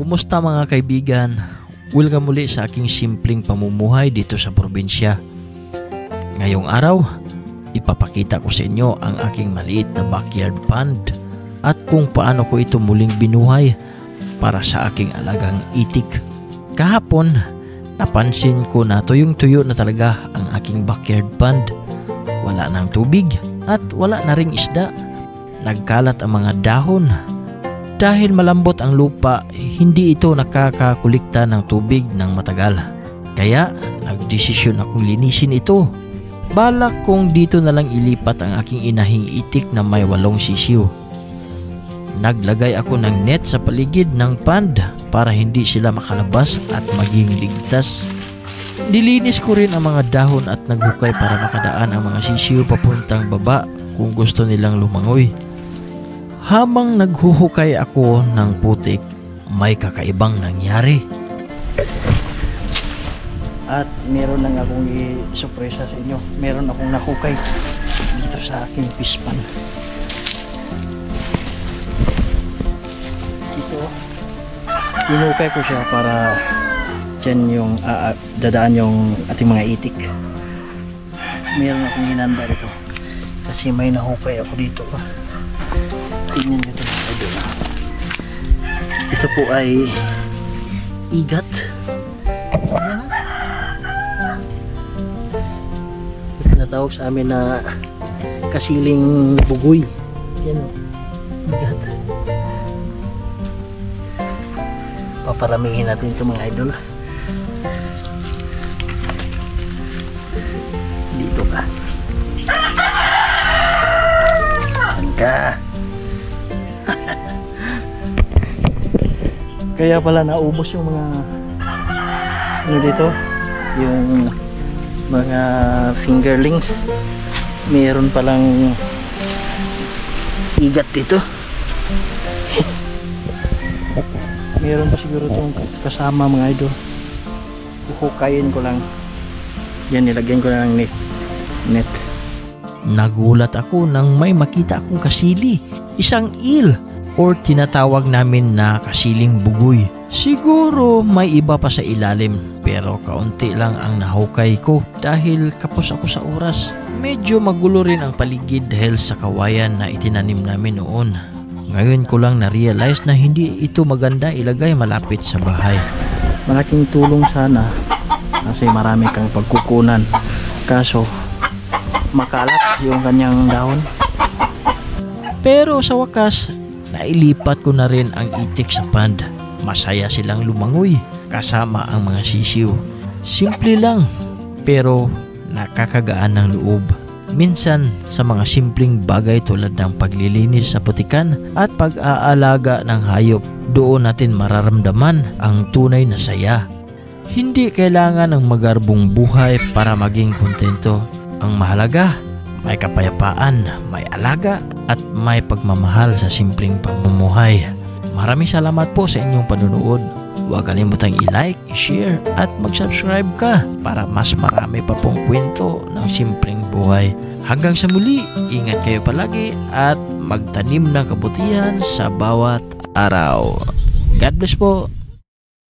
Kumusta mga kaibigan? Welcome muli sa aking simpleng pamumuhay dito sa probinsya. Ngayong araw, ipapakita ko sa inyo ang aking maliit na backyard pond at kung paano ko ito muling binuhay para sa aking alagang itik. Kahapon, napansin ko na tuyong-tuyo na talaga ang aking backyard pond. Wala nang tubig at wala na ring isda. Nagkalat ang mga dahon. Dahil malambot ang lupa, hindi ito nakakakulikta ng tubig ng matagal. Kaya nagdesisyon akong linisin ito. Balak kong dito na lang ilipat ang aking inahing itik na may 8 sisiw. Naglagay ako ng net sa paligid ng pond para hindi sila makalabas at maging ligtas. Nilinis ko rin ang mga dahon at naghukay para makadaan ang mga sisiw papuntang baba kung gusto nilang lumangoy. Habang naghuhukay ako ng putik, may kakaibang nangyari. At meron lang akong i-surpresa sa inyo. Meron akong nahukay dito sa aking fish pan. Ito, hinukay ko siya para dyan yung dadaan yung ating mga itik. Meron akong hinanda dito kasi may nahukay ako dito. Tingnan nyo ito. Ito po ay igat. Tinatawag sa amin na kasiling bugoy. Yan o, igat. Paparamihin natin ito mga idol. Dito ka. Saan ka? Kaya pala naubos yung mga ano dito, yung mga fingerlings. Meron palang igat dito. Meron pa siguro itong kasama mga idol. Huhukayin ko lang. Yan, nilagyan ko lang ng net. Nagulat ako nang may makita akong kasili, isang eel or tinatawag namin na kasiling bugoy. Siguro may iba pa sa ilalim pero kaunti lang ang nahukay ko dahil kapos ako sa oras. Medyo magulo rin ang paligid dahil sa kawayan na itinanim namin noon. Ngayon ko lang na-realize na hindi ito maganda ilagay malapit sa bahay. Malaking tulong sana kasi marami kang pagkukunan. Kaso makalat yung kanyang dahon. Pero sa wakas, nailipat ko na rin ang itik sa pond. Masaya silang lumangoy kasama ang mga sisiw. Simple lang pero nakakagaan ng loob. Minsan sa mga simpleng bagay tulad ng paglilinis sa putikan at pag-aalaga ng hayop, doon natin mararamdaman ang tunay na saya. Hindi kailangan ng magarbong buhay para maging kontento. Ang mahalaga, may kapayapaan, may alaga at may pagmamahal sa simpleng pamumuhay. Maraming salamat po sa inyong panunood. Huwag kalimutang i-like, i-share at mag-subscribe ka para mas marami pa pong kwento ng simpleng buhay. Hanggang sa muli, ingat kayo palagi at magtanim ng kabutihan sa bawat araw. God bless po!